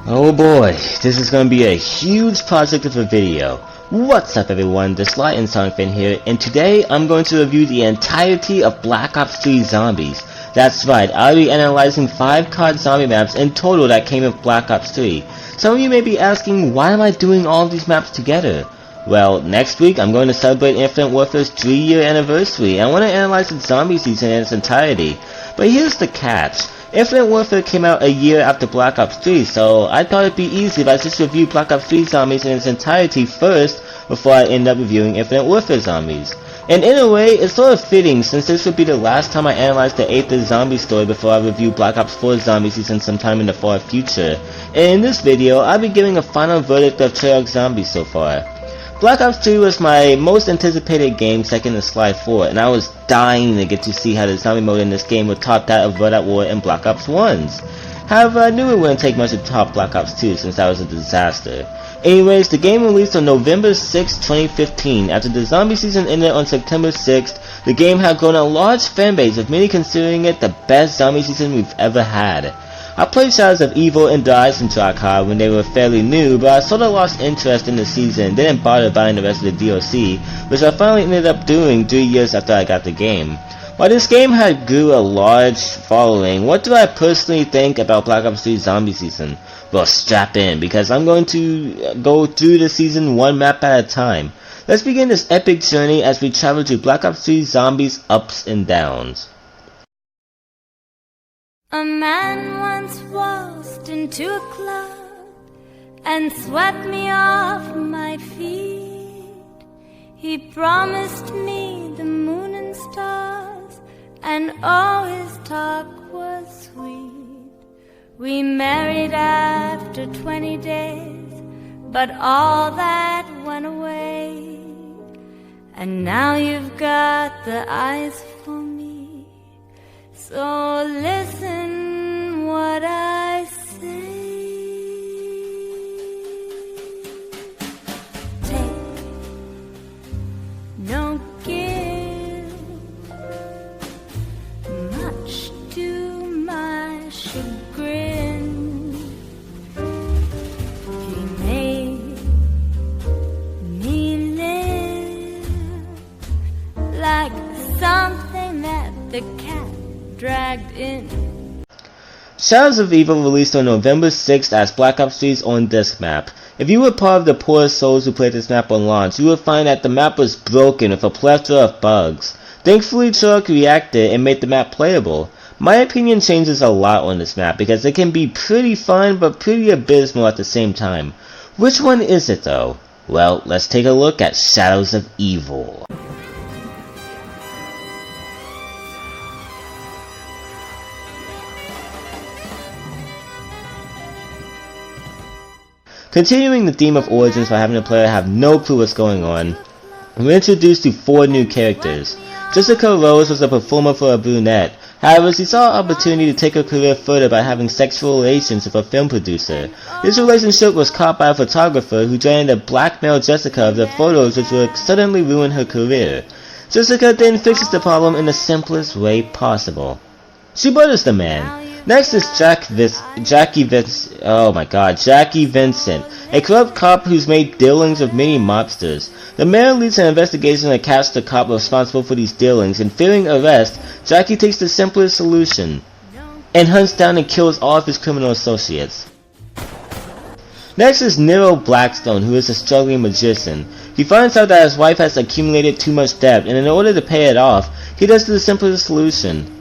Oh boy, this is going to be a huge project of a video. What's up everyone, Discretion is Advised here, and today I'm going to review the entirety of Black Ops 3 Zombies. That's right, I'll be analyzing 5 COD zombie maps in total that came with Black Ops 3. Some of you may be asking, why am I doing all these maps together? Well, next week I'm going to celebrate Infinite Warfare's 3-year anniversary, and I want to analyze the zombie season in its entirety. But here's the catch. Infinite Warfare came out a year after Black Ops 3, so I thought it'd be easy if I just reviewed Black Ops 3 Zombies in its entirety first before I end up reviewing Infinite Warfare Zombies. And in a way, it's sort of fitting since this would be the last time I analyzed the 8th zombie story before I review Black Ops 4 Zombie Season sometime in the far future. And in this video, I'll be giving a final verdict of Treyarch Zombies so far. Black Ops 3 was my most anticipated game second to Slide 4, and I was dying to get to see how the zombie mode in this game would top that of World at War and Black Ops 1's. However, I knew it wouldn't take much to top Black Ops 2 since that was a disaster. Anyways, the game released on November 6, 2015. After the zombie season ended on September 6th, the game had grown a large fanbase, with many considering it the best zombie season we've ever had. I played Shadows of Evil and Dice and Treyarch when they were fairly new, but I sort of lost interest in the season and didn't bother buying the rest of the DLC, which I finally ended up doing 3 years after I got the game. While this game had grew a large following, what do I personally think about Black Ops 3 Zombie Season? Well, strap in, because I'm going to go through the season one map at a time. Let's begin this epic journey as we travel to Black Ops 3 Zombies' ups and downs. A man once waltzed into a club and swept me off my feet. He promised me the moon and stars, and all his talk was sweet. We married after 20 days, but all that went away. And now you've got the eyes for me, so listen what I say. Take, no give, much to my chagrin. He made me live like something that the cat dragged in. Shadows of Evil released on November 6th as Black Ops 3's on disc map. If you were part of the poor souls who played this map on launch, you would find that the map was broken with a plethora of bugs. Thankfully, Treyarch reacted and made the map playable. My opinion changes a lot on this map because it can be pretty fun but pretty abysmal at the same time. Which one is it though? Well, let's take a look at Shadows of Evil. Continuing the theme of origins by having the player have no clue what's going on, we're introduced to 4 new characters. Jessica Rose was a performer for a brunette. However, she saw an opportunity to take her career further by having sexual relations with a film producer. This relationship was caught by a photographer who threatened to blackmail Jessica of the photos which would suddenly ruin her career. Jessica then fixes the problem in the simplest way possible. She murders the man. Next is Jackie Vincent, a corrupt cop who's made dealings with many mobsters. The mayor leads an investigation to catch the cop responsible for these dealings, and fearing arrest, Jackie takes the simplest solution and hunts down and kills all of his criminal associates. Next is Nero Blackstone, who is a struggling magician. He finds out that his wife has accumulated too much debt, and in order to pay it off, he does the simplest solution.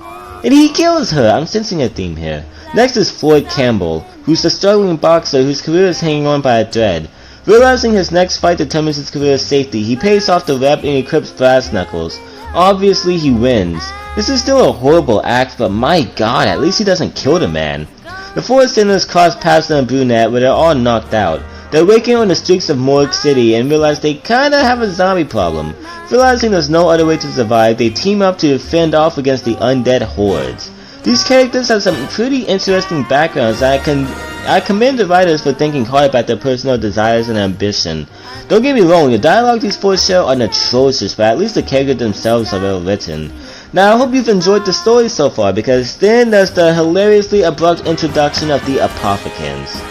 And he kills her! I'm sensing a theme here. Next is Floyd Campbell, who's a struggling boxer whose career is hanging on by a thread. Realizing his next fight determines his career's safety, he pays off the rep and equips brass knuckles. Obviously he wins. This is still a horrible act, but my god, at least he doesn't kill the man. The 4 sinners cross paths in a brunette where they're all knocked out. They awaken on the streets of Morgue City and realize they kinda have a zombie problem. Realizing there's no other way to survive, they team up to fend off against the undead hordes. These characters have some pretty interesting backgrounds, and I commend the writers for thinking hard about their personal desires and ambition. Don't get me wrong, the dialogue these 4 share are atrocious, but at least the characters themselves are well written. Now I hope you've enjoyed the story so far, because then there's the hilariously abrupt introduction of the Apothecans.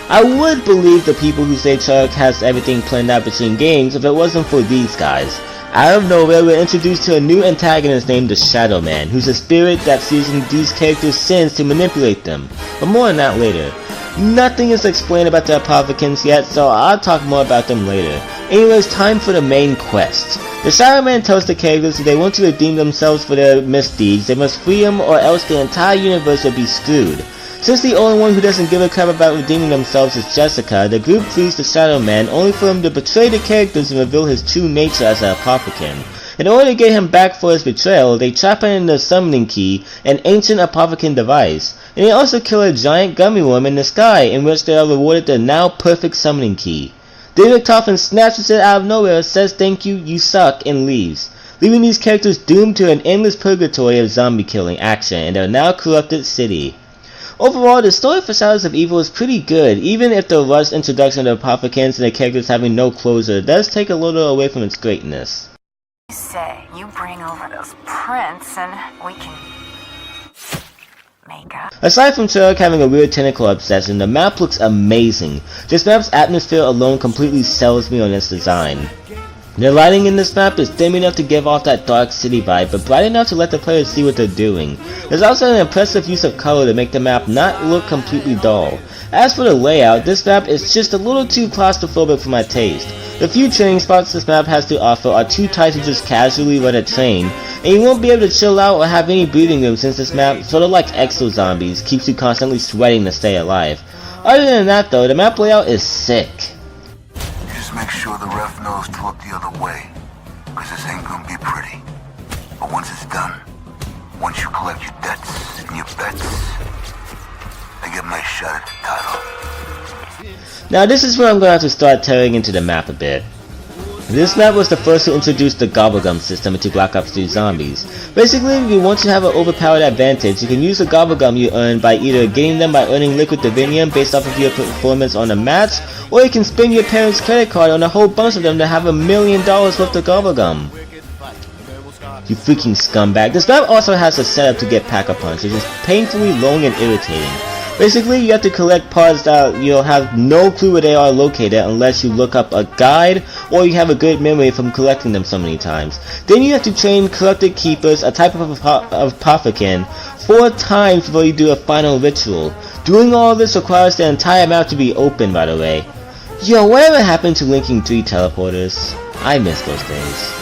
I would believe the people who say Treyarch has everything planned out between games if it wasn't for these guys. Out of nowhere, we're introduced to a new antagonist named the Shadow Man, who's a spirit that's using these characters' sins to manipulate them, but more on that later. Nothing is explained about the Apothicans yet, so I'll talk more about them later. Anyways, time for the main quest. The Shadow Man tells the characters that they want to redeem themselves for their misdeeds, they must free him or else the entire universe will be screwed. Since the only one who doesn't give a crap about redeeming themselves is Jessica, the group frees the Shadow Man only for him to betray the characters and reveal his true nature as an Apothican. In order to get him back for his betrayal, they trap him in the summoning key, an ancient Apothican device, and they also kill a giant gummy worm in the sky, in which they are rewarded the now perfect summoning key. David Coffin snatches it out of nowhere, says thank you, you suck, and leaves, leaving these characters doomed to an endless purgatory of zombie killing action in their now corrupted city. Overall, the story for Shadows of Evil is pretty good, even if the rushed introduction of the Apothicans and the characters having no closure does take a little away from its greatness. You say you bring over those prints and we can make up. Aside from Treyarch having a weird tentacle obsession, the map looks amazing. This map's atmosphere alone completely sells me on its design. The lighting in this map is dim enough to give off that dark city vibe, but bright enough to let the players see what they're doing. There's also an impressive use of color to make the map not look completely dull. As for the layout, this map is just a little too claustrophobic for my taste. The few training spots this map has to offer are too tight to just casually run a train, and you won't be able to chill out or have any breathing room since this map, sort of like Exo Zombies, keeps you constantly sweating to stay alive. Other than that though, the map layout is sick. Just make sure the ref knows to look the other way, cause this ain't gonna be pretty. But once it's done, once you collect your debts and your bets, I get my shot at the title. Now this is where I'm going to have to start tearing into the map a bit. This map was the first to introduce the Gobblegum system into Black Ops 3 Zombies. Basically, if you want to have an overpowered advantage, you can use the Gobblegum you earn by either getting them by earning liquid divinium based off of your performance on a match, or you can spend your parents' credit card on a whole bunch of them to have $1 million worth of Gobblegum. You freaking scumbag. This map also has a setup to get Pack-a-Punch, which is painfully long and irritating. Basically, you have to collect parts that you'll have no clue where they are located unless you look up a guide or you have a good memory from collecting them so many times. Then you have to train Corrupted Keepers, a type of Apothican, 4 times before you do a final ritual. Doing all this requires the entire map to be open, by the way. Yo, whatever happened to linking 3 teleporters? I miss those days.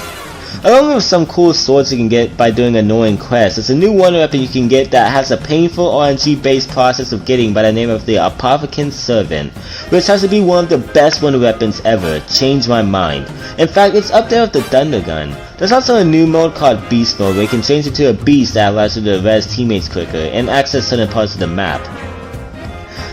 Along with some cool swords you can get by doing annoying quests, there's a new wonder weapon you can get that has a painful RNG based process of getting by the name of the Apothican Servant, which has to be one of the best wonder weapons ever. Change my mind. In fact, it's up there with the Thunder Gun. There's also a new mode called Beast Mode where you can change it to a beast that allows you to res teammates quicker and access certain parts of the map.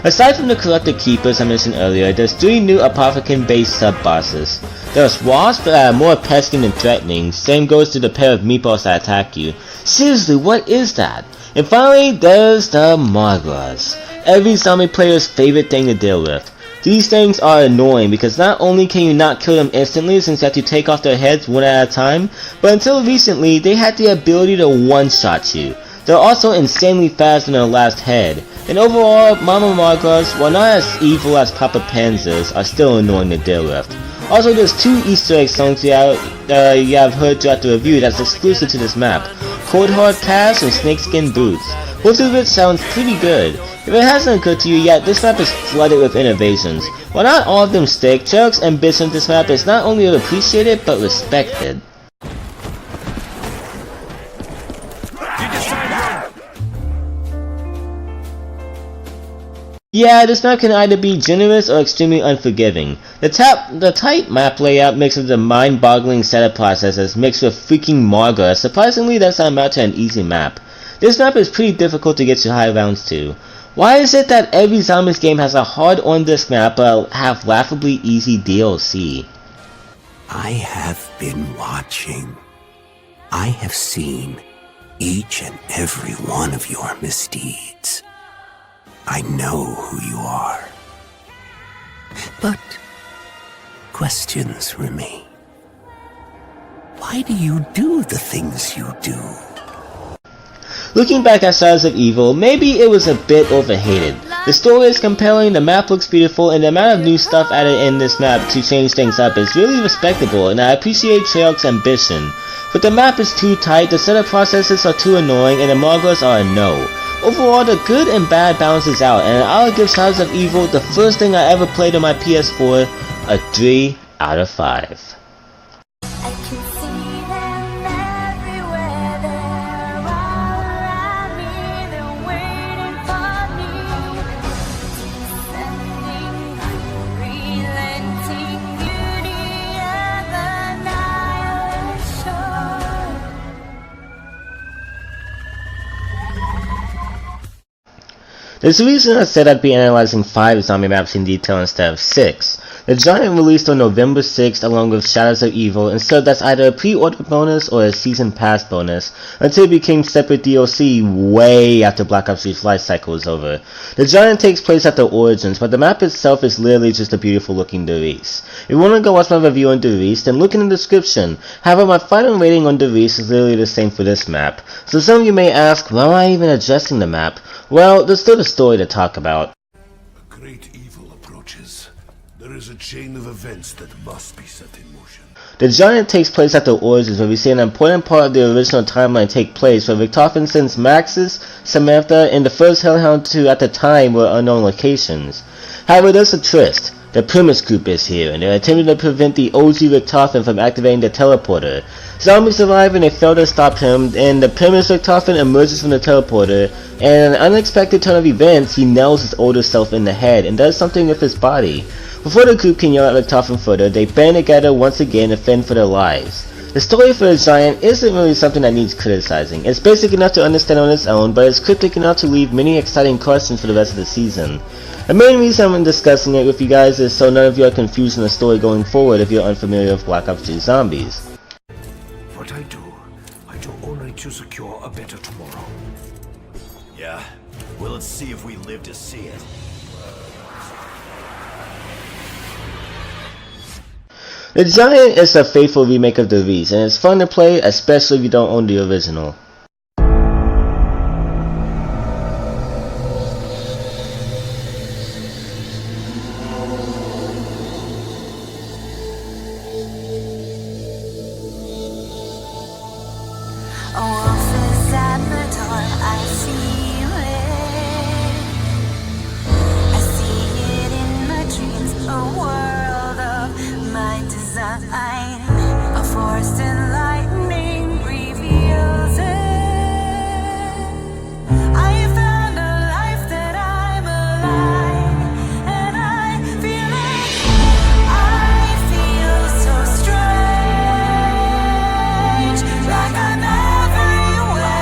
Aside from the Corrupted Keepers I mentioned earlier, there's 3 new Apothican based sub-bosses. There's wasps that are more pesky than threatening, same goes to the pair of meatballs that attack you. Seriously, what is that? And finally, there's the Margras, every zombie player's favorite thing to deal with. These things are annoying because not only can you not kill them instantly since you have to take off their heads one at a time, but until recently they had the ability to one-shot you. They're also insanely fast on their last head. And overall, Mama Margras, while not as evil as Papa Panzers, are still annoying to deal with. Also, there's 2 Easter egg songs you have heard throughout the review that's exclusive to this map. Cold Hard Cash and Snakeskin Boots. Both of which sounds pretty good. If it hasn't occurred to you yet, this map is flooded with innovations. While not all of them stick, Treyarch's ambition with this map is not only appreciated, but respected. Yeah, this map can either be generous or extremely unforgiving. The tight map layout mixed with the mind-boggling setup processes mixed with freaking Margras, surprisingly doesn't amount to an easy map. This map is pretty difficult to get to high rounds to. Why is it that every Zombies game has a hard on-disc map but have laughably easy DLC? I have been watching. I have seen each and every one of your misdeeds. I know who you are. But questions remain. Why do you do the things you do? Looking back at Shadows of Evil, maybe it was a bit overhated. The story is compelling, the map looks beautiful, and the amount of new stuff added in this map to change things up is really respectable, and I appreciate Treyarch's ambition. But the map is too tight, the setup processes are too annoying, and the markers are a no. Overall, the good and bad balances out, and I'll give Shadows of Evil, the first thing I ever played on my PS4, a 3 out of 5. I can see them everywhere, they're all around me, they're waiting for me. Descending, relenting beauty of the Nile shore. There's a reason I said I'd be analyzing 5 zombie maps in detail instead of 6. The Giant released on November 6th along with Shadows of Evil and served as either a pre-order bonus or a season pass bonus until it became separate DLC way after Black Ops 3's life cycle was over. The Giant takes place after Origins, but the map itself is literally just a beautiful looking Derice. If you want to go watch my review on Derice, then look in the description. However, my final rating on Derice is literally the same for this map. So some of you may ask, why am I even addressing the map? Well, there's still a story to talk about. A great evil approaches. There is a chain of events that must be set in motion. The Giant takes place after Origins, where we see an important part of the original timeline take place, where Richtofen sends Maxis, Samantha, and the first Hellhound to, at the time, were unknown locations. However, there's a twist. The Primus group is here, and they're attempting to prevent the OG Richtofen from activating the teleporter. Zombies arrive and they fail to stop him, and the Primus Richtofen emerges from the teleporter, and in an unexpected turn of events, he nails his older self in the head and does something with his body. Before the group can yell at Richtofen further, they band together once again to fend for their lives. The story for the Giant isn't really something that needs criticizing. It's basic enough to understand on its own, but it's cryptic enough to leave many exciting questions for the rest of the season. The main reason I'm discussing it with you guys is so none of you are confused in the story going forward if you're unfamiliar with Black Ops 3 Zombies. What I do only to secure a better tomorrow. Yeah, well, let's see if we live to see it. The Giant is a faithful remake of Derice, and it's fun to play, especially if you don't own the original. A wolf is at the door, I feel it. I see it in my dreams, a world of my design. A forest and lightning reveals it. I found a life that I'm alive, and I feel so strange, like I'm everywhere,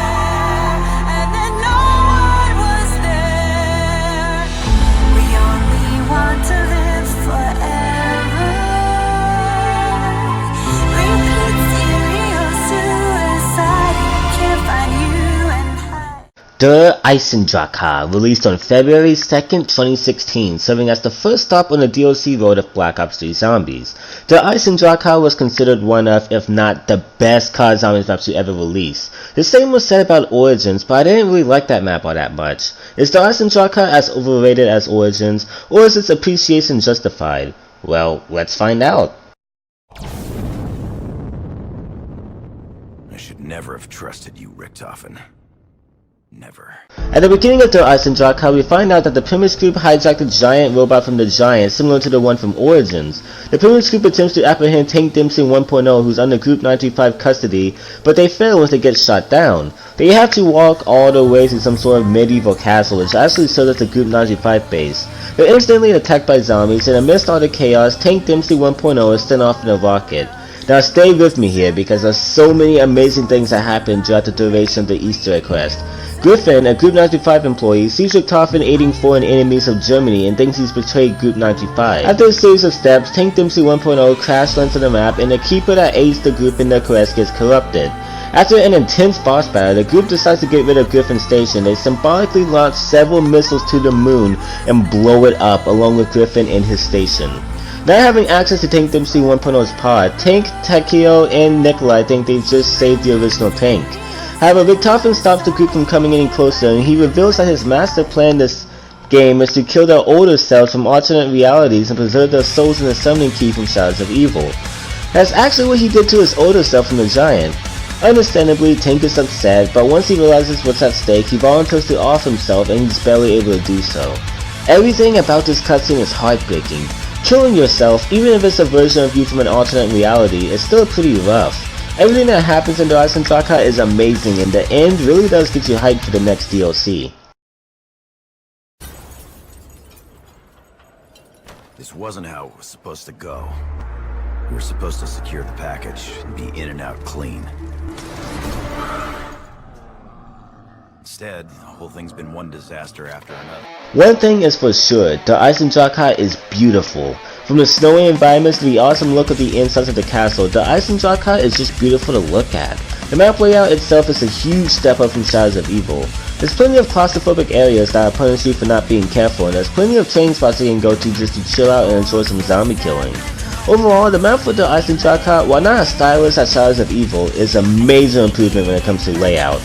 and then no one was there. We only want to live forever. Repeat serial suicide. Can't find you and hide. Der Eisendrache, released on February 2nd, 2016, serving as the first stop on the DLC road of Black Ops 3 Zombies. Der Eisendrache was considered one of, if not the best COD Zombies maps to ever release. The same was said about Origins, but I didn't really like that map all that much. Is Der Eisendrache as overrated as Origins, or is its appreciation justified? Well, let's find out. I should never have trusted you, Richtofen. Never. At the beginning of Der Eisendrache, we find out that the Primus group hijacked a giant robot from the Giant, similar to the one from Origins. The Primus group attempts to apprehend Tank Dempsey 1.0, who's under Group 935 custody, but they fail once they get shot down. They have to walk all the way to some sort of medieval castle, which actually serves as the Group 935 base. They're instantly attacked by zombies, and amidst all the chaos, Tank Dempsey 1.0 is sent off in a rocket. Now stay with me here, because there's so many amazing things that happen throughout the duration of the Easter egg quest. Griffin, a Group 95 employee, sees Richtofen aiding foreign enemies of Germany and thinks he's betrayed Group 95. After a series of steps, Tank Dempsey 1.0 crash lands on the map, and the keeper that aids the group in their quest gets corrupted. After an intense boss battle, the group decides to get rid of Griffin Station. They symbolically launch several missiles to the moon and blow it up along with Griffin and his station. Not having access to Tank Dempsey 1.0's pod, Tank, Takeo, and Nikolai think they've just saved the original tank. However, Richtofen stops the group from coming any closer, and he reveals that his master plan is game is to kill their older selves from alternate realities and preserve their souls in the summoning key from Shadows of Evil. That's actually what he did to his older self from the Giant. Understandably, Tank is upset, but once he realizes what's at stake, he volunteers to off himself and he's barely able to do so. Everything about this cutscene is heartbreaking. Killing yourself, even if it's a version of you from an alternate reality, is still pretty rough. Everything that happens in the Draka is amazing, and the end really does get you hyped for the next DLC. This wasn't how it was supposed to go. We were supposed to secure the package and be in and out clean. Instead, the whole thing's been one disaster after another. One thing is for sure, the Draka is beautiful. From the snowy environments to the awesome look of the insides of the castle, the Draka is just beautiful to look at. The map layout itself is a huge step up from Shadows of Evil. There's plenty of claustrophobic areas that punish you for not being careful, and there's plenty of training spots you can go to just to chill out and enjoy some zombie killing. Overall, the map for the Draka, while not as stylish as Shadows of Evil, is a major improvement when it comes to layout.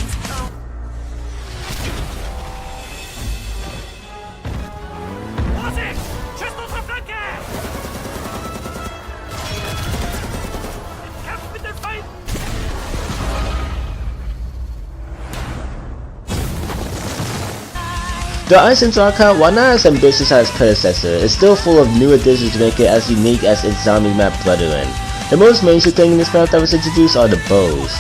The Draka, while not as ambitious as its predecessor, is still full of new additions to make it as unique as its zombie map brethren. The most major thing in this map that was introduced are the bows.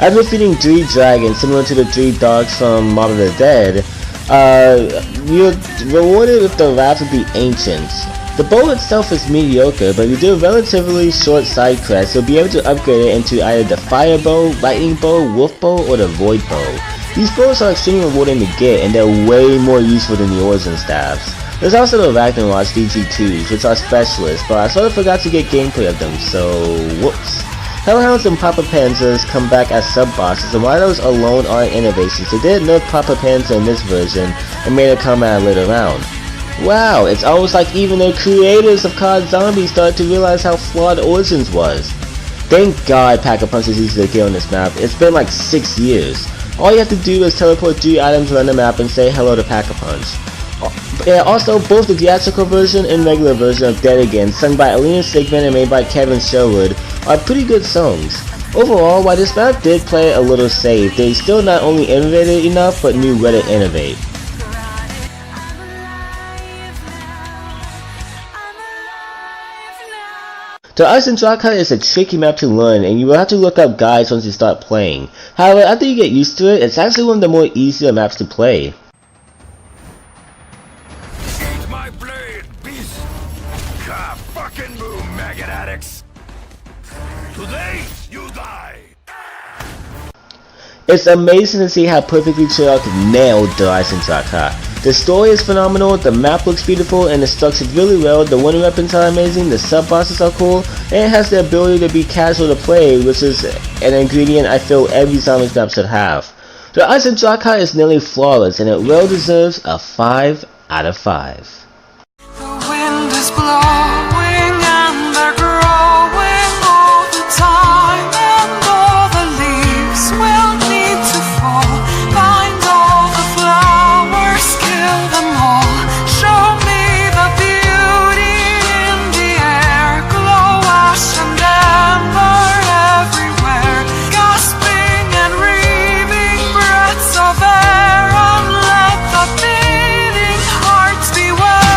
After defeating 3 dragons similar to the 3 dogs from Mob of the Dead, you're rewarded with the Wrath of the Ancients. The bow itself is mediocre, but if you do a relatively short side quest, you'll be able to upgrade it into either the Fire Bow, Lightning Bow, Wolf Bow, or the Void Bow. These bows are extremely rewarding to get, and they're way more useful than the Origin staffs. There's also the Ragnarok DG2s, which are specialists, but I sort of forgot to get gameplay of them, so whoops. Hellhounds and Papa Panzers come back as sub-bosses, and while those alone aren't innovations, they did nerf Papa Panzer in this version and made it come at a later round. Wow, it's almost like even the creators of COD Zombies started to realize how flawed Origins was. Thank God Pack-a-Punch is easy to get on this map. It's been like 6 years. All you have to do is teleport 3 items around the map and say hello to Pack-a-Punch. Yeah, also, both the theatrical version and regular version of Dead Again, sung by Alina Sigmund and made by Kevin Sherwood, are pretty good songs. Overall, while this map did play a little safe, they still not only innovated enough, but knew where to innovate. The Draka is a tricky map to learn, and you will have to look up guides once you start playing. However, after you get used to it, it's actually one of the more easier maps to play. Eat my blade, beast! God fucking move, maggot addicts! Today, you die! It's amazing to see how perfectly Treyarch nailed the Draka. The story is phenomenal, the map looks beautiful, and it's structured really well. The wonder weapons are amazing, the sub-bosses are cool, and it has the ability to be casual to play, which is an ingredient I feel every Zombies map should have. The Draka is nearly flawless, and it well deserves a 5 out of 5. The wind is blowing and they're growing all the time, and all the leaves will need to fall. Find all the flowers, kill them all. Show me the beauty in the air. Glow, ash and amber everywhere. Gasping and reaving breaths of air, and let the beating hearts beware.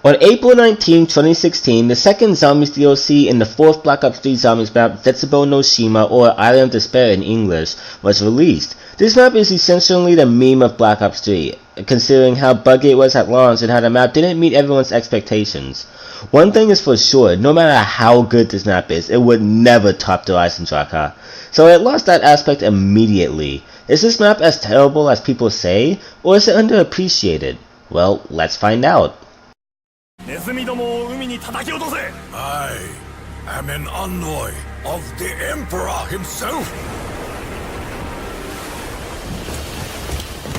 On April 19, 2016, the second Zombies DLC in the 4th Black Ops 3 Zombies map, Zetsubo no Shima, or Island of Despair in English, was released. This map is essentially the meme of Black Ops 3, considering how buggy it was at launch and how the map didn't meet everyone's expectations. One thing is for sure, no matter how good this map is, it would never top the Draka. So it lost that aspect immediately. Is this map as terrible as people say, or is it underappreciated? Well, let's find out. I am an envoy of the Emperor himself.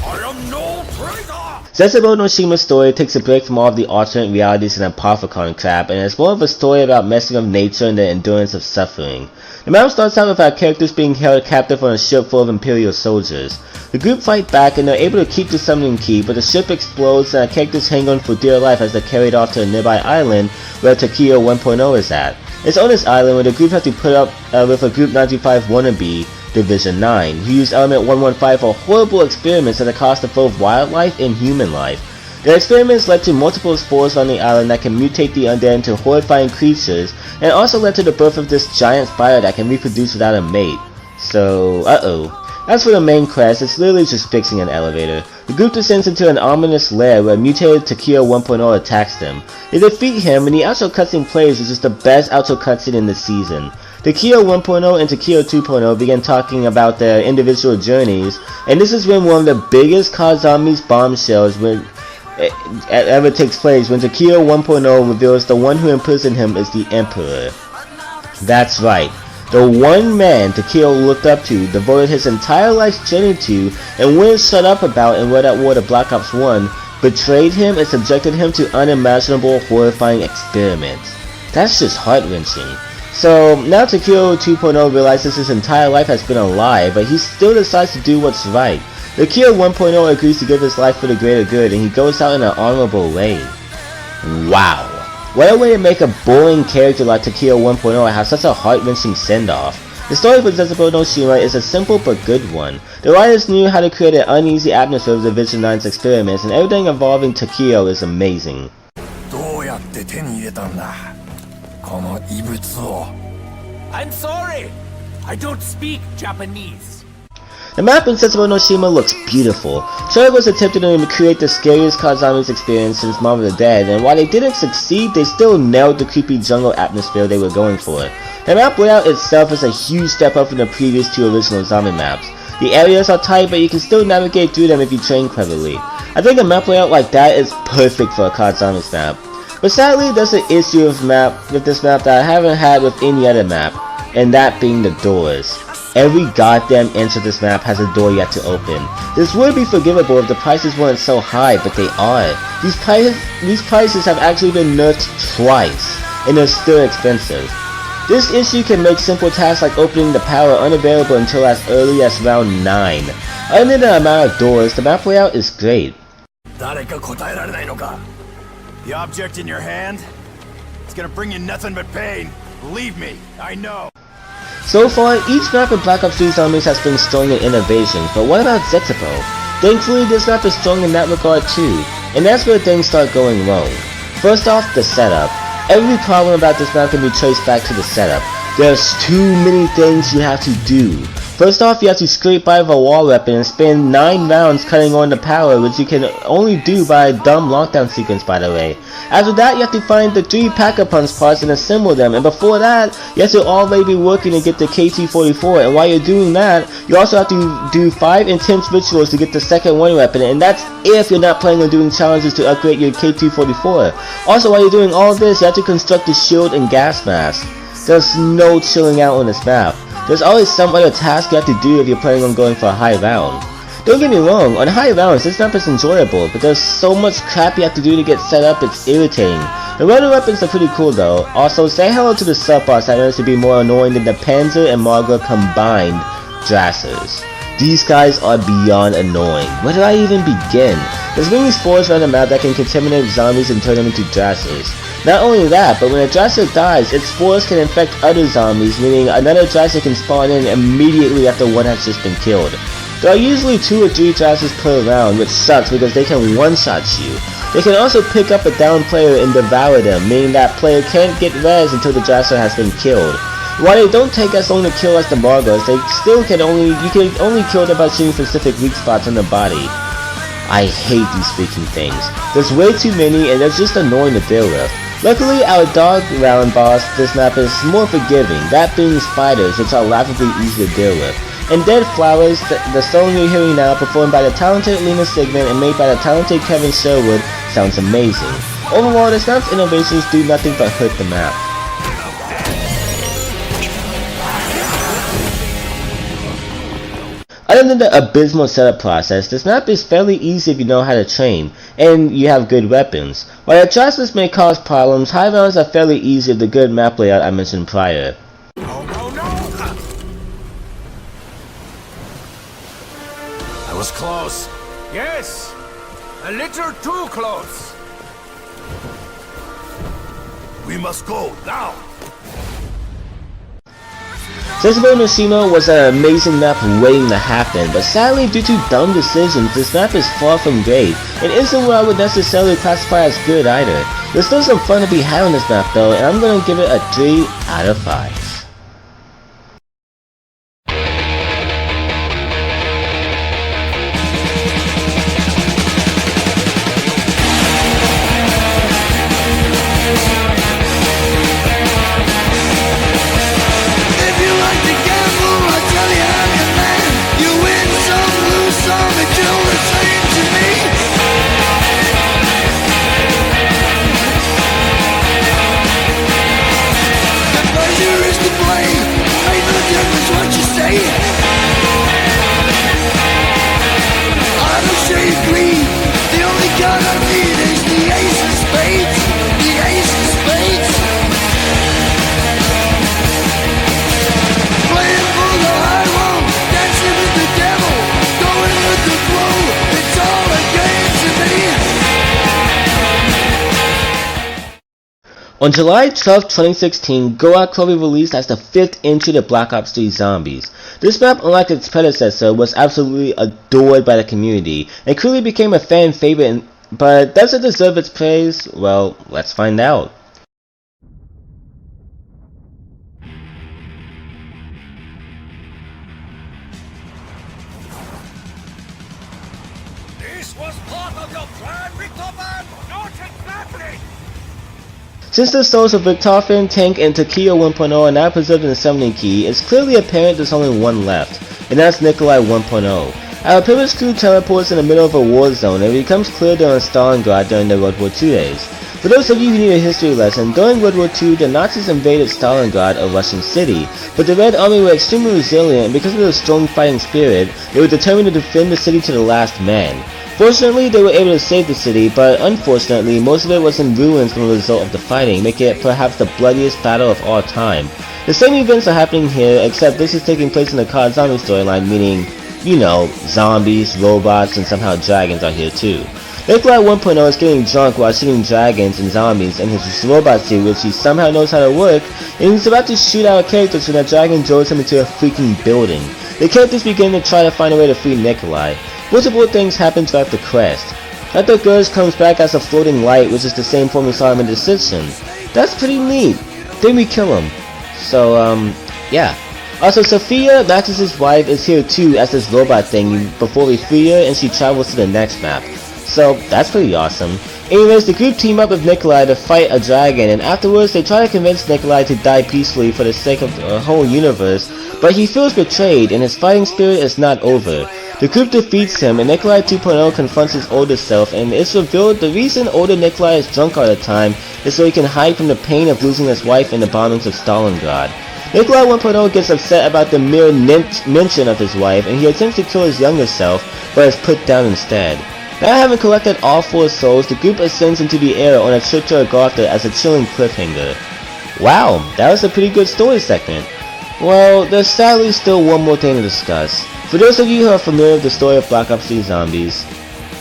I am no traitor! Zetsubou no Shima's story takes a break from all of the alternate realities and Apophicon crap, and it's more of a story about messing of nature and the endurance of suffering. The map starts out with our characters being held captive on a ship full of Imperial soldiers. The group fight back and they're able to keep the summoning key, but the ship explodes and our characters hang on for dear life as they're carried off to a nearby island where Tokyo 1.0 is at. It's on this island where the group has to put up with a Group 95 wannabe, Division 9, who used Element 115 for horrible experiments at the cost of both wildlife and human life. Their experiments led to multiple spores on the island that can mutate the undead into horrifying creatures, and also led to the birth of this giant spider that can reproduce without a mate. So, As for the main quest, it's literally just fixing an elevator. The group descends into an ominous lair where mutated Tokyo 1.0 attacks them. They defeat him, and the outro cutscene plays, which is the best outro cutscene in the season. Tokyo 1.0 and Tokyo 2.0 begin talking about their individual journeys, and this is when one of the biggest COD Zombies bombshells ever takes place, when Tokyo 1.0 reveals the one who imprisoned him is the Emperor. That's right. The one man Tokyo looked up to, devoted his entire life's journey to, and wouldn't shut up about in World at War to Black Ops 1, betrayed him and subjected him to unimaginable, horrifying experiments. That's just heart-wrenching. So, now Tokyo 2.0 realizes his entire life has been a lie, but he still decides to do what's right. Tokyo 1.0 agrees to give his life for the greater good, and he goes out in an honorable way. Wow. What a way to make a boring character like Tokyo 1.0 have such a heart-wrenching send-off. The story for Zetsubou no Shima is a simple but good one. The writers knew how to create an uneasy atmosphere of Division 9's experiments, and everything involving Tokyo is amazing. I'm sorry! I don't speak Japanese. The map in Zetsubou no Shima looks beautiful. Treyarch was attempting to create the scariest COD Zombies experience since Dawn of the Dead, and while they didn't succeed, they still nailed the creepy jungle atmosphere they were going for. The map layout itself is a huge step up from the previous two original zombie maps. The areas are tight, but you can still navigate through them if you train cleverly. I think a map layout like that is perfect for a COD Zombies map. But sadly, there's an issue with this map that I haven't had with any other map, and that being the doors. Every goddamn inch of this map has a door yet to open. This would be forgivable if the prices weren't so high, but they are. These prices have actually been nerfed twice, and they're still expensive. This issue can make simple tasks like opening the power unavailable until as early as round 9. Other than the amount of doors, the map layout is great. The object in your hand? It's gonna bring you nothing but pain. Believe me, I know. So far, each map in Black Ops 3 Zombies has been strong in innovations, but what about Zetsubou? Thankfully, this map is strong in that regard too, and that's where things start going wrong. First off, the setup. Every problem about this map can be traced back to the setup. There's too many things you have to do. First off, you have to scrape by with a wall weapon and spend 9 rounds cutting on the power, which you can only do by a dumb lockdown sequence, by the way. After that, you have to find the 3 Pack-a-Punch parts and assemble them, and before that, you have to already be working to get the KT-44, and while you're doing that, you also have to do 5 intense rituals to get the second one weapon, and that's if you're not planning on doing challenges to upgrade your KT-44. Also, while you're doing all this, you have to construct the shield and gas mask. There's no chilling out on this map. There's always some other task you have to do if you're planning on going for a high round. Don't get me wrong, on high rounds this map is enjoyable, but there's so much crap you have to do to get set up, it's irritating. The runner weapons are pretty cool though. Also, say hello to the sub-boss that managed to be more annoying than the Panzer and Marga combined Drassers. These guys are beyond annoying. Where do I even begin? There's many spores around the map that can contaminate zombies and turn them into Drassers. Not only that, but when a Drasser dies, its spores can infect other zombies, meaning another Drasser can spawn in immediately after one has just been killed. There are usually 2 or 3 Drassers per round, which sucks because they can one-shot you. They can also pick up a down player and devour them, meaning that player can't get res until the Drasser has been killed. While they don't take as long to kill as the Margas, you can only kill them by shooting specific weak spots on the body. I hate these freaking things. There's way too many and they're just annoying to deal with. Luckily, our dog round boss this map is more forgiving, that being spiders, which are laughably easy to deal with. and Dead Flowers, the song you're hearing now, performed by the talented Lena Sigmund and made by the talented Kevin Sherwood, sounds amazing. Overall, the snap's innovations do nothing but hurt the map. Other than the abysmal setup process, this map is fairly easy if you know how to train, and you have good weapons. While the atrocities may cause problems, high rounds are fairly easy with the good map layout I mentioned prior. Oh, no! I was close. Yes! A little too close. We must go, now! Sensible Nishino was an amazing map waiting to happen, but sadly due to dumb decisions, this map is far from great, and isn't what I would necessarily classify as good either. There's still some fun to be had on this map though, and I'm gonna give it a 3 out of 5. On July 12, 2016, BO3 released as the 5th entry to Black Ops 3 Zombies. This map, unlike its predecessor, was absolutely adored by the community, and quickly became a fan favorite, but does it deserve its praise? Well, let's find out. This was part of your plan, Richtofen? Not exactly! Since the souls of Richtofen, Tank, and Takia 1.0 are now preserved in the summoning key, it's clearly apparent there's only one left, and that's Nikolai 1.0. Our privileged crew teleports in the middle of a war zone, and it becomes clear they're on Stalingrad during the World War II days. For those of you who need a history lesson, during World War II, the Nazis invaded Stalingrad, a Russian city, but the Red Army were extremely resilient, and because of their strong fighting spirit, they were determined to defend the city to the last man. Fortunately, they were able to save the city, but unfortunately, most of it was in ruins from the result of the fighting, making it perhaps the bloodiest battle of all time. The same events are happening here, except this is taking place in the COD Zombie storyline, meaning, you know, zombies, robots, and somehow dragons are here too. Nikolai 1.0 is getting drunk while shooting dragons and zombies in his robot suit, which he somehow knows how to work, and he's about to shoot out characters when a dragon draws him into a freaking building. The characters begin to try to find a way to free Nikolai. Multiple things happen throughout the quest. Dr. Gers comes back as a floating light, which is the same form we saw him in Discretion. That's pretty neat. Then we kill him. So, yeah. Also, Sophia, Max's wife, is here too as this robot thing before we free her and she travels to the next map. So, that's pretty awesome. Anyways, the group team up with Nikolai to fight a dragon, and afterwards they try to convince Nikolai to die peacefully for the sake of the whole universe, but he feels betrayed and his fighting spirit is not over. The group defeats him, and Nikolai 2.0 confronts his older self, and it's revealed the reason older Nikolai is drunk all the time is so he can hide from the pain of losing his wife in the bombings of Stalingrad. Nikolai 1.0 gets upset about the mere mention of his wife, and he attempts to kill his younger self, but is put down instead. Now having collected all 4 souls, the group ascends into the air on a trip to Agartha as a chilling cliffhanger. Wow, that was a pretty good story segment. Well, there's sadly still one more thing to discuss. For those of you who are familiar with the story of Black Ops 3 Zombies,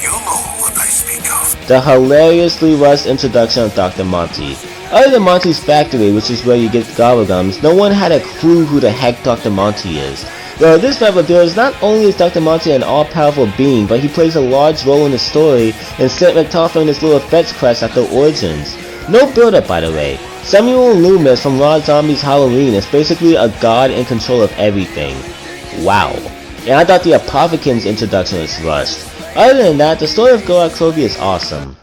You know what I speak of. the hilariously rushed introduction of Dr. Monty. Other than Monty's factory, which is where you get gobblegums, no one had a clue who the heck Dr. Monty is. Well, this map reveals not only is Dr. Monty an all-powerful being, but he plays a large role in the story and sent Richtofen in this little fetch quest after Origins. No build-up, by the way. Samuel Loomis from Raw Zombies Halloween is basically a god in control of everything. Wow. And I thought the Apothicans introduction was rushed. Other than that, the story of BO3 is awesome.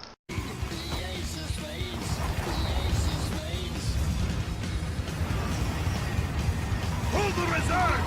Hold the reserve!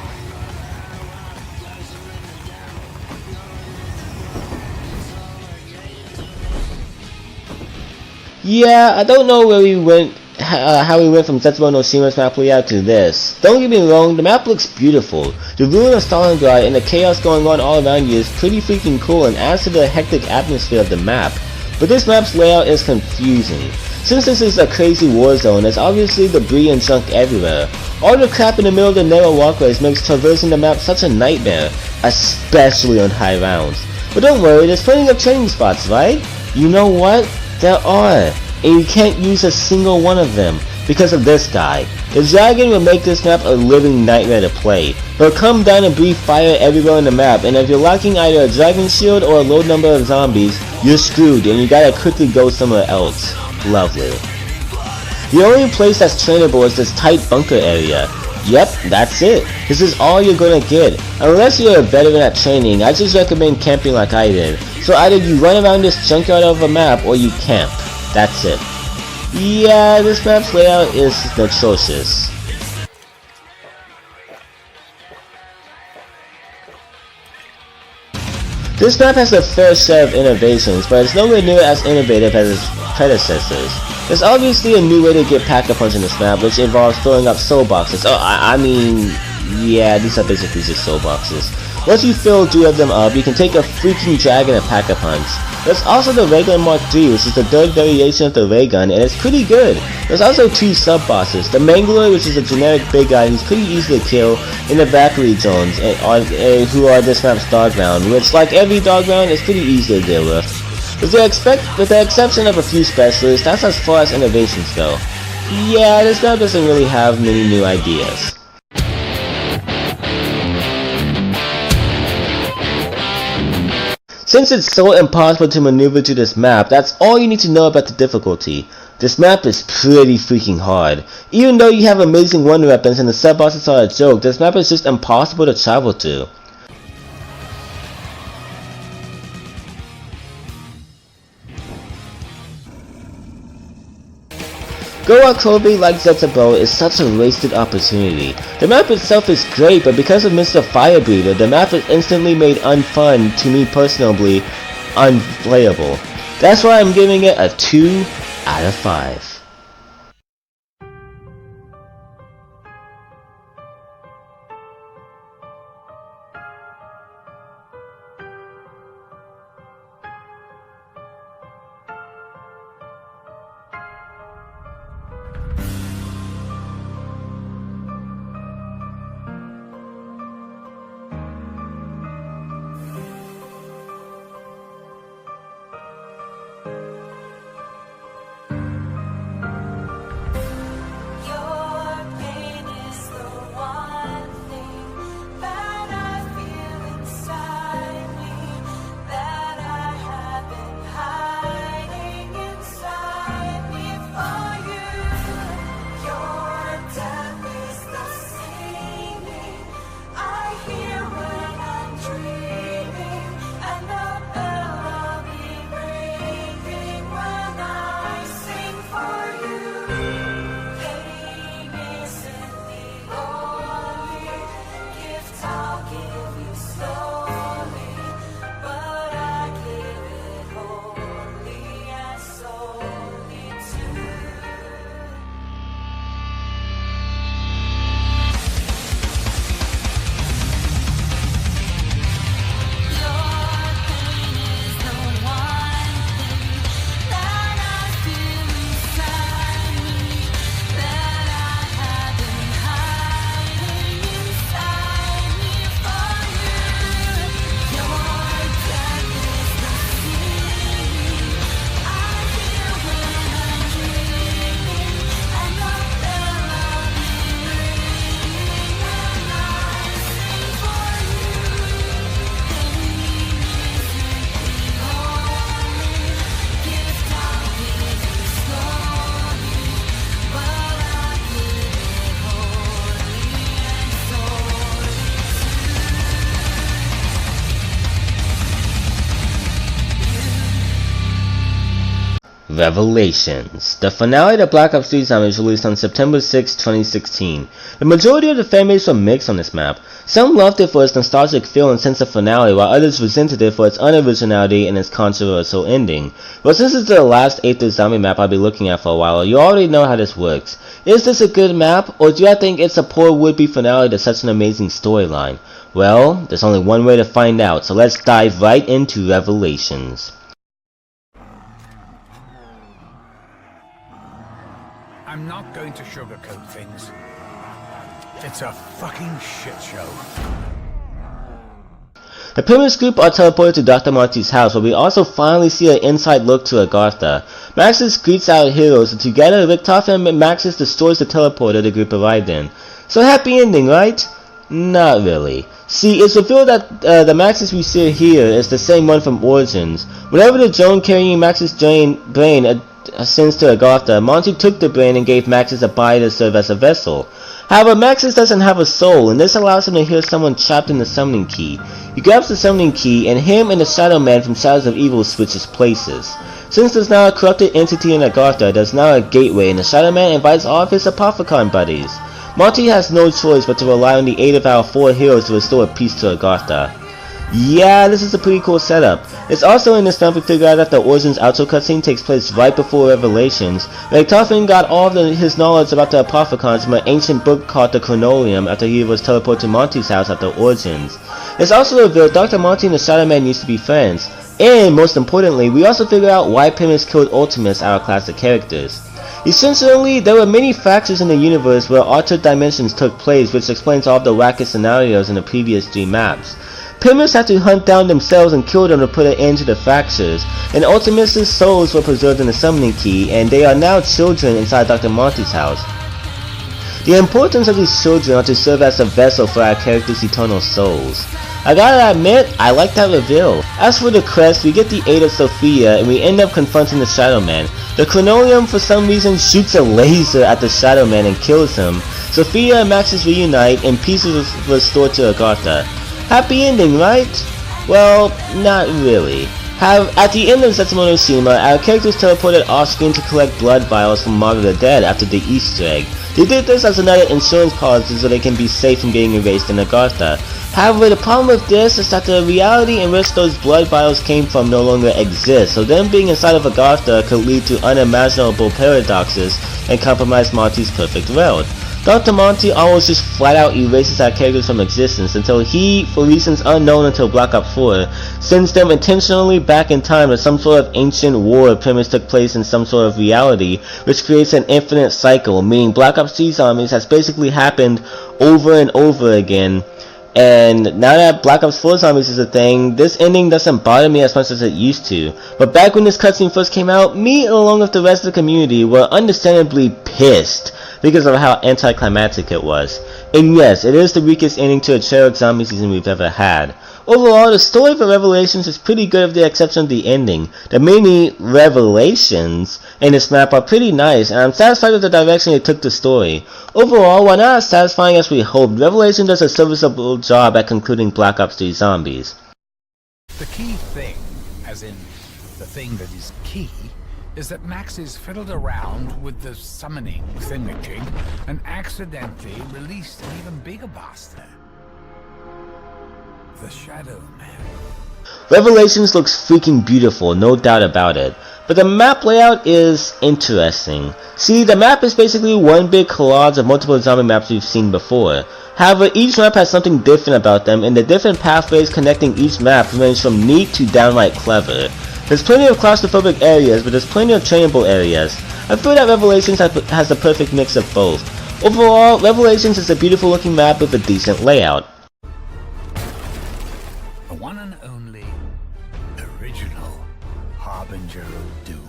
Yeah, I don't know where we went, how we went from Setsubo no Shima's map layout to this. Don't get me wrong, the map looks beautiful. The ruin of Stalingrad and the chaos going on all around you is pretty freaking cool and adds to the hectic atmosphere of the map. But this map's layout is confusing. Since this is a crazy war zone, there's obviously debris and junk everywhere. All the crap in the middle of the narrow walkways makes traversing the map such a nightmare, especially on high rounds. But don't worry, there's plenty of training spots, right? You know what? There are, and you can't use a single one of them because of this guy. The dragon will make this map a living nightmare to play. He'll come down and breathe fire everywhere on the map, and if you're lacking either a dragon shield or a low number of zombies, you're screwed and you gotta quickly go somewhere else. Lovely. The only place that's trainable is this tight bunker area. Yep, that's it. This is all you're gonna get. Unless you're a veteran at training, I just recommend camping like I did. So either you run around this junkyard of a map or you camp. That's it. Yeah, this map's layout is atrocious. This map has a fair share of innovations, but it's nowhere near as innovative as its predecessors. There's obviously a new way to get pack-a-punch in this map, which involves throwing up soul boxes. Oh, I mean, yeah, these are basically just soul boxes. Once you fill 3 of them up, you can take a freaking dragon and pack-a-punch. There's also the Ray Gun Mark III, which is the 3rd variation of the Ray Gun, and it's pretty good. There's also 2 sub-bosses, the Mangler, which is a generic big guy who's pretty easy to kill, and the Valkyrie Zones, who are this map's dog round, which, like every dog round, is pretty easy to deal with. With the exception of a few specialists, that's as far as innovations go. Yeah, this map doesn't really have many new ideas. Since it's so impossible to maneuver to this map, that's all you need to know about the difficulty. This map is pretty freaking hard. Even though you have amazing wonder weapons and the sub-bosses are a joke, this map is just impossible to travel to. Go out Kobe like Zetsubo is such a wasted opportunity. The map itself is great, but because of Mr. Firebreather, the map is instantly made unfun, to me personally, unplayable. That's why I'm giving it a 2 out of 5. Revelations. The finale to Black Ops 3 Zombies released on September 6, 2016. The majority of the fanbase were mixed on this map. Some loved it for its nostalgic feel and sense of finale, while others resented it for its unoriginality and its controversial ending. But since it's the last 8th zombie map I'll be looking at for a while, you already know how this works. Is this a good map, or do I think it's a poor would-be finale to such an amazing storyline? Well, there's only one way to find out, so let's dive right into Revelations. I'm not going to sugarcoat things. It's a fucking shit show. The Primus group are teleported to Dr. Marty's house, where we also finally see an inside look to Agartha. Maxis greets our heroes, and together Richtofen and Maxis destroys the teleporter the group arrived in. So happy ending, right? Not really. See, it's revealed that the Maxis we see here is the same one from Origins. Whenever the drone carrying Maxis' brain ascends to Agartha, Monty took the brain and gave Maxis a body to serve as a vessel. However, Maxis doesn't have a soul, and this allows him to hear someone trapped in the summoning key. He grabs the summoning key, and him and the Shadow Man from Shadows of Evil switches places. Since there's now a corrupted entity in Agartha, there's now a gateway, and the Shadow Man invites all of his Apothicon buddies. Monty has no choice but to rely on the aid of our 4 heroes to restore peace to Agartha. Yeah, this is a pretty cool setup. It's also in this film we figure out that the Origins outro cutscene takes place right before Revelations. Richtofen got all of his knowledge about the Apothicons from an ancient book called the Chronologium after he was teleported to Monty's house after Origins. It's also revealed Dr. Monty and the Shadow Man used to be friends. And, most importantly, we also figure out why Primus killed Ultimus, our classic characters. Essentially, there were many fractures in the universe where altered dimensions took place, which explains all of the wacky scenarios in the previous 3 maps. Primus had to hunt down themselves and kill them to put an end to the fractures, and Ultimus' souls were preserved in the summoning key, and they are now children inside Dr. Monty's house. The importance of these children are to serve as a vessel for our characters' eternal souls. I gotta admit, I like that reveal. As for the quest, we get the aid of Sophia, and we end up confronting the Shadow Man. The Chronologium for some reason shoots a laser at the Shadow Man and kills him. Sophia and Maxis reunite, and peace is restored to Agartha. Happy ending, right? Well, not really. At the end of Zetsumonoshima, our characters teleported off-screen to collect blood vials from Martyr the Dead after the Easter egg. They did this as another insurance policy so they can be safe from getting erased in Agartha. However, the problem with this is that the reality in which those blood vials came from no longer exists, so them being inside of Agartha could lead to unimaginable paradoxes and compromise Monty's perfect world. Dr. Monty almost just flat out erases our characters from existence until he, for reasons unknown until Black Ops 4, sends them intentionally back in time to some sort of ancient war premise took place in some sort of reality, which creates an infinite cycle, meaning Black Ops 3 Zombies has basically happened over and over again. And now that Black Ops 4 Zombies is a thing, this ending doesn't bother me as much as it used to. But back when this cutscene first came out, me along with the rest of the community were understandably pissed because of how anticlimactic it was. And yes, it is the weakest ending to a Treyarch zombie season we've ever had. Overall, the story for Revelations is pretty good with the exception of the ending. The many revelations in this map are pretty nice, and I'm satisfied with the direction they took the story. Overall, while not as satisfying as we hoped, Revelation does a serviceable job at concluding Black Ops 3 Zombies. The key thing, as in the thing that is key, is that Maxis fiddled around with the summoning thingamajig and accidentally released an even bigger bastard. The Shadow Man. Revelations looks freaking beautiful, no doubt about it. But the map layout is interesting. See, the map is basically one big collage of multiple zombie maps we've seen before. However, each map has something different about them, and the different pathways connecting each map range from neat to downright clever. There's plenty of claustrophobic areas, but there's plenty of trainable areas. I feel that Revelations has the perfect mix of both. Overall, Revelations is a beautiful looking map with a decent layout. The one and only original Harbinger of Doom.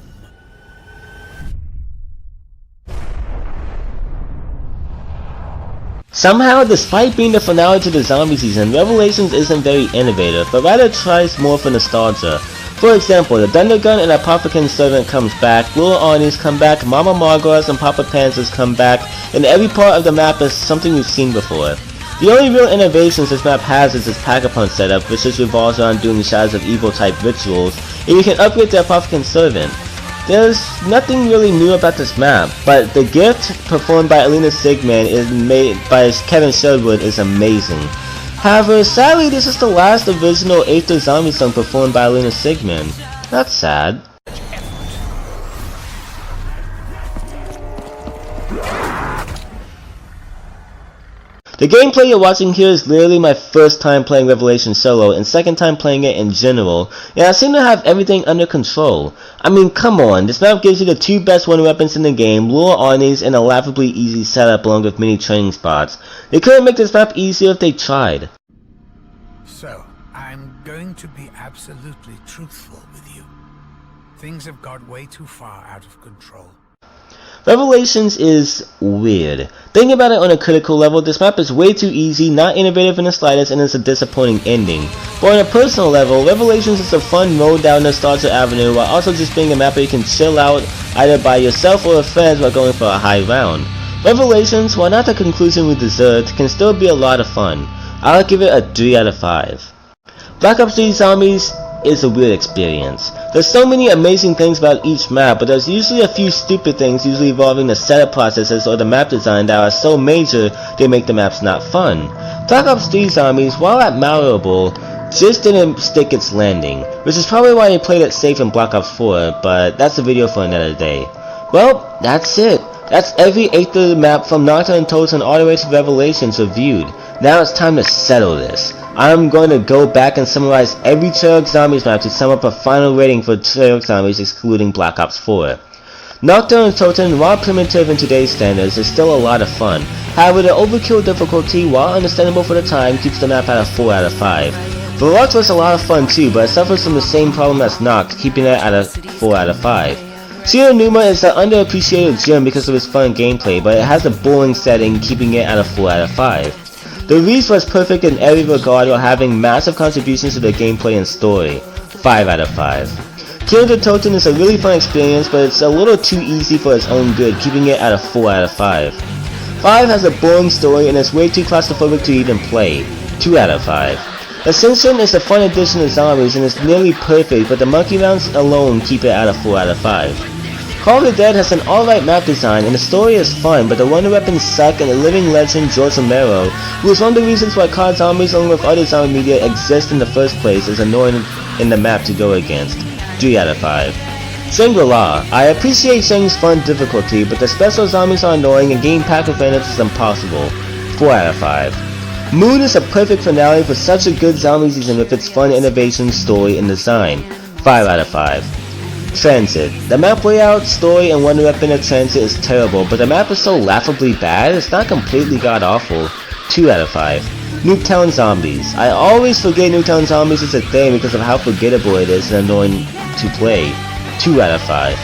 Somehow, despite being the finale to the zombie season, Revelations isn't very innovative, but rather tries more for nostalgia. For example, the Thunder Gun and Apothicon Servant comes back, Little Arnie's come back, Mama Margot's and Papa Panzer's come back, and every part of the map is something we've seen before. The only real innovations this map has is its Pack-a-Punch setup, which just revolves around doing Shadows of Evil type rituals, and you can upgrade the Apothicon Servant. there's nothing really new about this map, but the gift performed by Alina Sigmund is made by Kevin Sherwood is amazing. However, sadly this is the last original Aether Zombie song performed by Alina Sigmund. That's sad. The gameplay you're watching here is literally my first time playing Revelation solo and second time playing it in general, and I seem to have everything under control. I mean, come on, this map gives you the two best one weapons in the game, lure armies, and a laughably easy setup along with many training spots. They couldn't make this map easier if they tried. So, I'm going to be absolutely truthful with you. Things have got way too far out of control. Revelations is weird. Thinking about it on a critical level, this map is way too easy, not innovative in the slightest, and it's a disappointing ending. But on a personal level, Revelations is a fun road down Nostalgia Avenue while also just being a map where you can chill out either by yourself or with friends while going for a high round. Revelations, while not the conclusion we deserved, can still be a lot of fun. I'll give it a 3 out of 5. Black Ops 3 Zombies is a weird experience. There's so many amazing things about each map, but there's usually a few stupid things usually involving the setup processes or the map design that are so major they make the maps not fun. Black Ops 3 Zombies, while admirable, just didn't stick its landing, which is probably why they played it safe in Black Ops 4, but that's a video for another day. Well, that's it. That's every Aether map from Nocturne and Totem all the way to Revelations reviewed. Now it's time to settle this. I'm going to go back and summarize every Treyarch Zombies map to sum up a final rating for Treyarch Zombies excluding Black Ops 4. Nocturne and Totem, while primitive in today's standards, is still a lot of fun. However, the overkill difficulty, while understandable for the time, keeps the map at a 4 out of 5. Velox was a lot of fun too, but it suffers from the same problem as Noct, keeping it at a 4 out of 5. Sierra Numa is an underappreciated gem because of its fun gameplay, but it has a boring setting, keeping it at a 4 out of 5. The Reese was perfect in every regard while having massive contributions to the gameplay and story. 5 out of 5. Kill the Totem is a really fun experience, but it's a little too easy for its own good, keeping it at a 4 out of 5. 5 has a boring story and is way too claustrophobic to even play. 2 out of 5. Ascension is a fun addition to Zombies and is nearly perfect, but the monkey rounds alone keep it at a 4 out of 5. Call of the Dead has an alright map design and the story is fun, but the wonder weapons suck and the living legend George Romero, who is one of the reasons why COD Zombies along with other zombie media exist in the first place, is annoying in the map to go against. 3 out of 5. Shangri-La. I appreciate Shang's fun difficulty, but the special zombies are annoying and getting packed with randoms is impossible. 4 out of 5. Moon is a perfect finale for such a good zombie season with its fun innovation, story, and design. 5 out of 5. Transit. The map layout, story, and wonder weapon of Transit is terrible, but the map is so laughably bad, it's not completely god-awful. 2 out of 5. Nuketown Zombies. I always forget Nuketown Zombies is a thing because of how forgettable it is and annoying to play. 2 out of 5.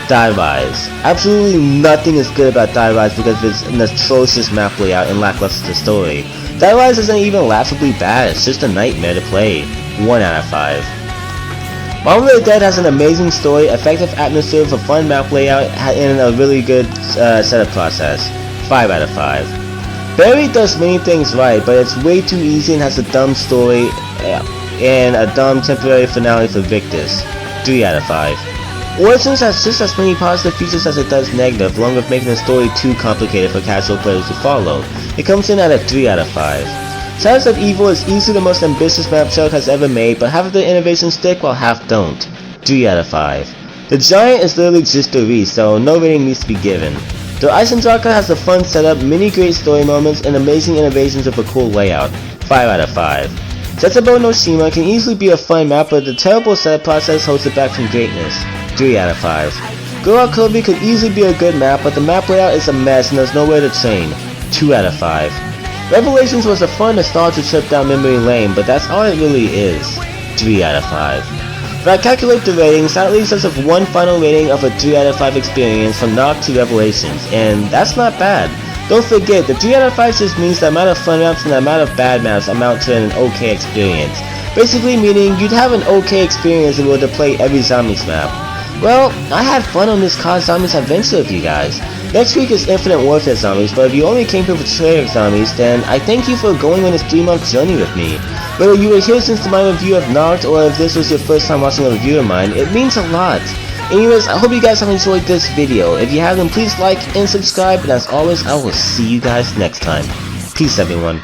Die Rise. Absolutely nothing is good about Die Rise because of its an atrocious map layout and lackluster story. Die Rise isn't even laughably bad, it's just a nightmare to play. 1 out of 5. Call of the Dead has an amazing story, effective atmosphere with a fun map layout, and a really good setup process. 5 out of 5. Buried does many things right, but it's way too easy and has a dumb story and a dumb temporary finale for Victus. 3 out of 5. Origins has just as many positive features as it does negative, along with making the story too complicated for casual players to follow. It comes in at a 3 out of 5. Shadows of Evil is easily the most ambitious map Treyarch has ever made, but half of the innovations stick while half don't. 3 out of 5. The Giant is literally just a Reese, so no rating needs to be given. The Eisendrache has a fun setup, many great story moments, and amazing innovations with a cool layout. 5 out of 5. Setsubo no Shima can easily be a fun map, but the terrible setup process holds it back from greatness. 3 out of 5. Girl Kirby could easily be a good map, but the map layout is a mess and there's nowhere to train. 2 out of 5. Revelations was a fun nostalgia trip down memory lane, but that's all it really is. 3 out of 5. If I calculate the ratings, that leaves us with one final rating of a 3 out of 5 experience from Noct to Revelations, and that's not bad. Don't forget, the 3 out of 5 just means the amount of fun maps and the amount of bad maps amount to an okay experience. Basically meaning you'd have an okay experience if you were to play every Zombies map. Well, I had fun on this COD Zombies adventure with you guys. Next week is Infinite Warfare Zombies, but if you only came here for Treyarch Zombies, then I thank you for going on this 3-month journey with me. Whether you were here since my review of Noct, or if this was your first time watching a review of mine, it means a lot. Anyways, I hope you guys have enjoyed this video. If you haven't, please like and subscribe, and as always, I will see you guys next time. Peace, everyone.